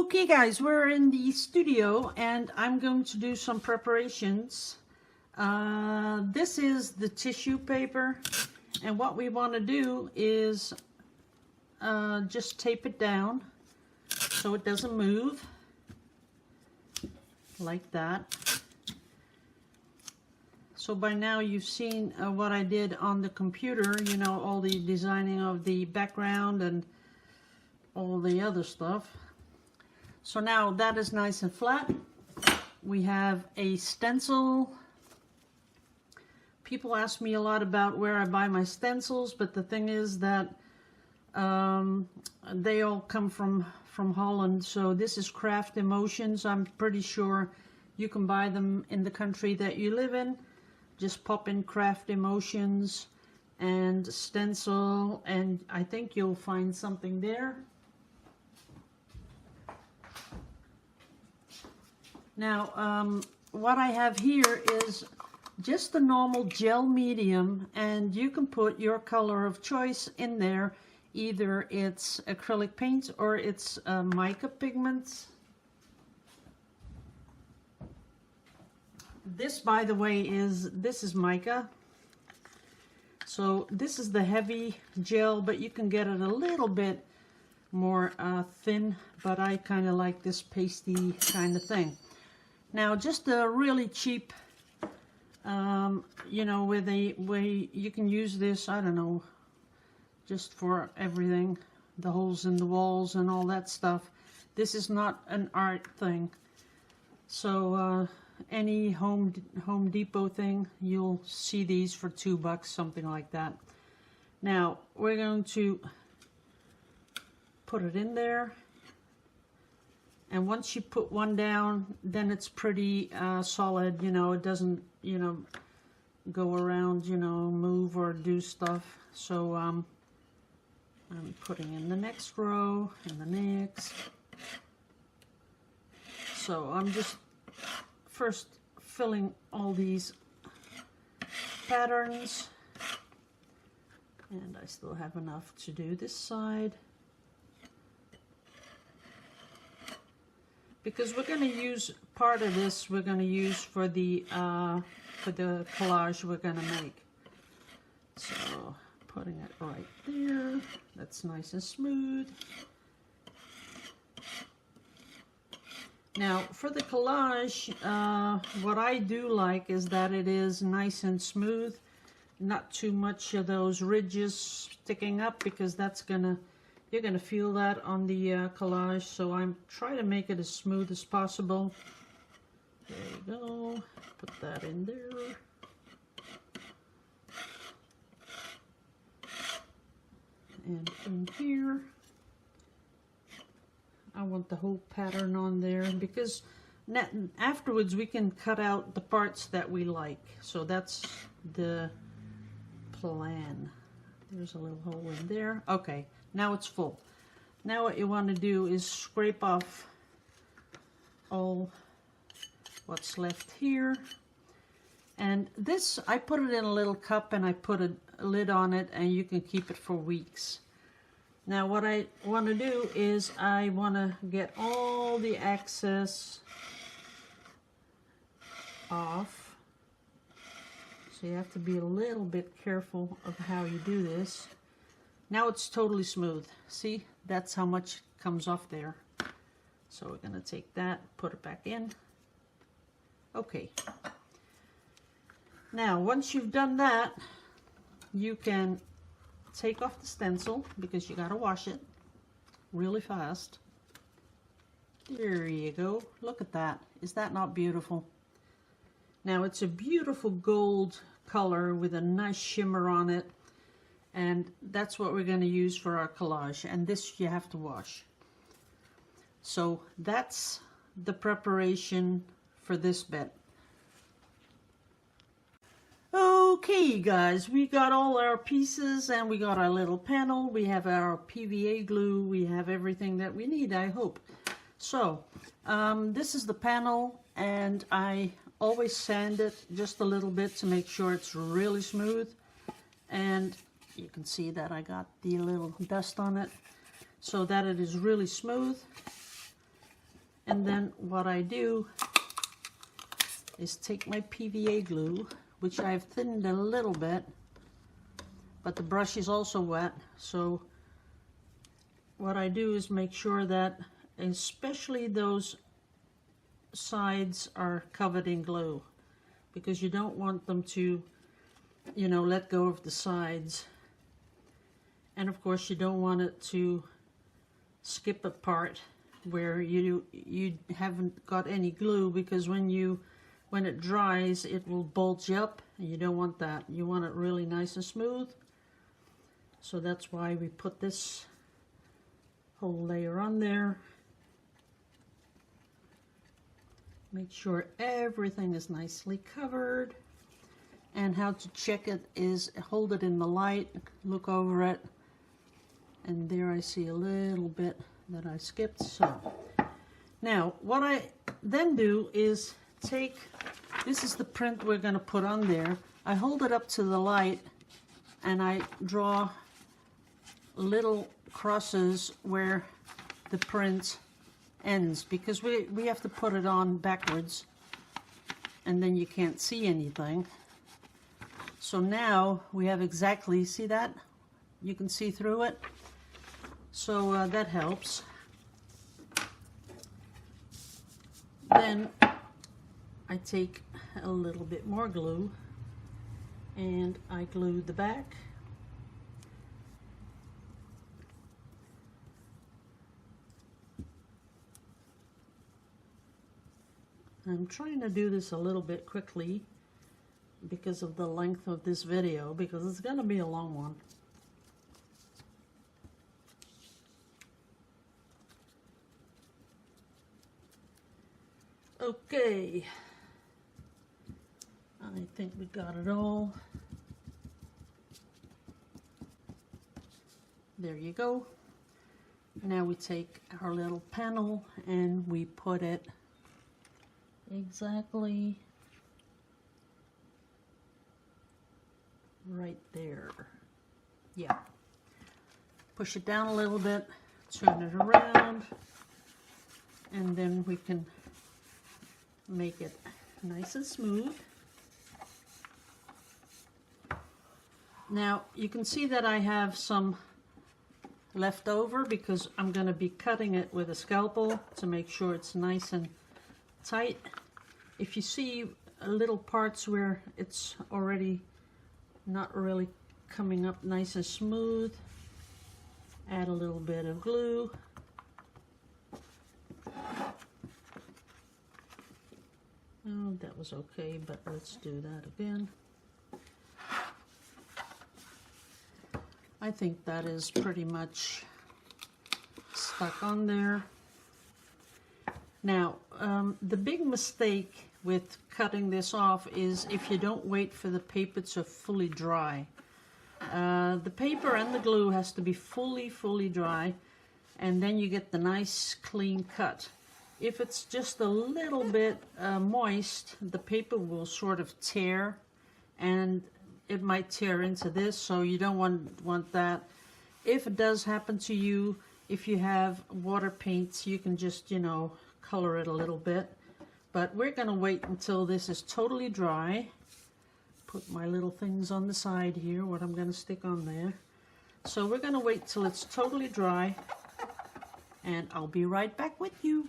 Okay guys, we're in the studio and I'm going to do some preparations. This is the tissue paper, and what we want to do is just tape it down so it doesn't move, like that. So by now you've seen what I did on the computer, you know, all the designing of the background and all the other stuff. So now that is nice and flat. We have a stencil. People ask me a lot about where I buy my stencils, but the thing is that they all come from Holland. So this is Craft Emotions. I'm pretty sure you can buy them in the country that you live in. Just pop in Craft Emotions and stencil, and I think you'll find something there. Now, what I have here is just a normal gel medium, and you can put your color of choice in there. Either it's acrylic paint or it's mica pigments. This, by the way, this is mica. So this is the heavy gel, but you can get it a little bit more thin, but I kind of like this pasty kind of thing. Now, just a really cheap, you know, where you can use this, I don't know, just for everything, the holes in the walls and all that stuff. This is not an art thing. So any Home Depot thing, you'll see these for $2, something like that. Now, we're going to put it in there. And once you put one down, then it's pretty solid, you know, it doesn't, you know, go around, you know, move or do stuff. So I'm putting in the next row and the next. So I'm just first filling all these patterns. And I still have enough to do this side. Because we're going to use part of this, we're going to use for the collage we're going to make. So putting it right there, that's nice and smooth. Now for the collage, what I do like is that it is nice and smooth, not too much of those ridges sticking up, because that's gonna, you're going to feel that on the collage, so I'm trying to make it as smooth as possible. There we go. Put that in there. And in here. I want the whole pattern on there, because afterwards we can cut out the parts that we like. So that's the plan. There's a little hole in there. Okay. Now it's full. Now what you want to do is scrape off all what's left here. And this, I put it in a little cup and I put a lid on it, and you can keep it for weeks. Now what I want to do is I want to get all the excess off. So you have to be a little bit careful of how you do this. Now it's totally smooth. See, that's how much comes off there. So we're going to take that, put it back in. Okay. Now, once you've done that, you can take off the stencil, because you got to wash it really fast. There you go. Look at that. Is that not beautiful? Now, it's a beautiful gold color with a nice shimmer on it. And that's what we're going to use for our collage. And this you have to wash. So that's the preparation for this bit. Okay guys, we got all our pieces, and we got our little panel. We have our PVA glue. We have everything that we need, I hope. So this is the panel, and I always sand it just a little bit to make sure it's really smooth. And you can see that I got the little dust on it, so that it is really smooth. And then what I do is take my PVA glue, which I've thinned a little bit, but the brush is also wet. So what I do is make sure that especially those sides are covered in glue, because you don't want them to, you know, let go of the sides. And of course you don't want it to skip a part where you haven't got any glue, because when it dries it will bulge up, and you don't want that. You want it really nice and smooth. So that's why we put this whole layer on there. Make sure everything is nicely covered. And how to check it is hold it in the light, look over it, and there I see a little bit that I skipped. So now what I then do is take, this is the print we're going to put on there. I hold it up to the light and I draw little crosses where the print ends, because we have to put it on backwards and then you can't see anything. So now we have exactly, see that? You can see through it. So that helps. Then I take a little bit more glue and I glue the back. I'm trying to do this a little bit quickly because of the length of this video, because it's going to be a long one. Okay, I think we got it all. There you go. Now we take our little panel and we put it exactly right there. Yeah. Push it down a little bit, turn it around, and then we can make it nice and smooth. Now you can see that I have some left over because I'm going to be cutting it with a scalpel to make sure it's nice and tight. If you see little parts where it's already not really coming up nice and smooth, add a little bit of glue. Oh, that was okay, but let's do that again. I think that is pretty much stuck on there. Now, the big mistake with cutting this off is if you don't wait for the paper to fully dry. The paper and the glue has to be fully dry, and then you get the nice clean cut. If it's just a little bit moist, the paper will sort of tear, and it might tear into this, so you don't want that. If it does happen to you, if you have water paints, you can just, you know, color it a little bit. But we're going to wait until this is totally dry. Put my little things on the side here, what I'm going to stick on there. So we're going to wait till it's totally dry, and I'll be right back with you.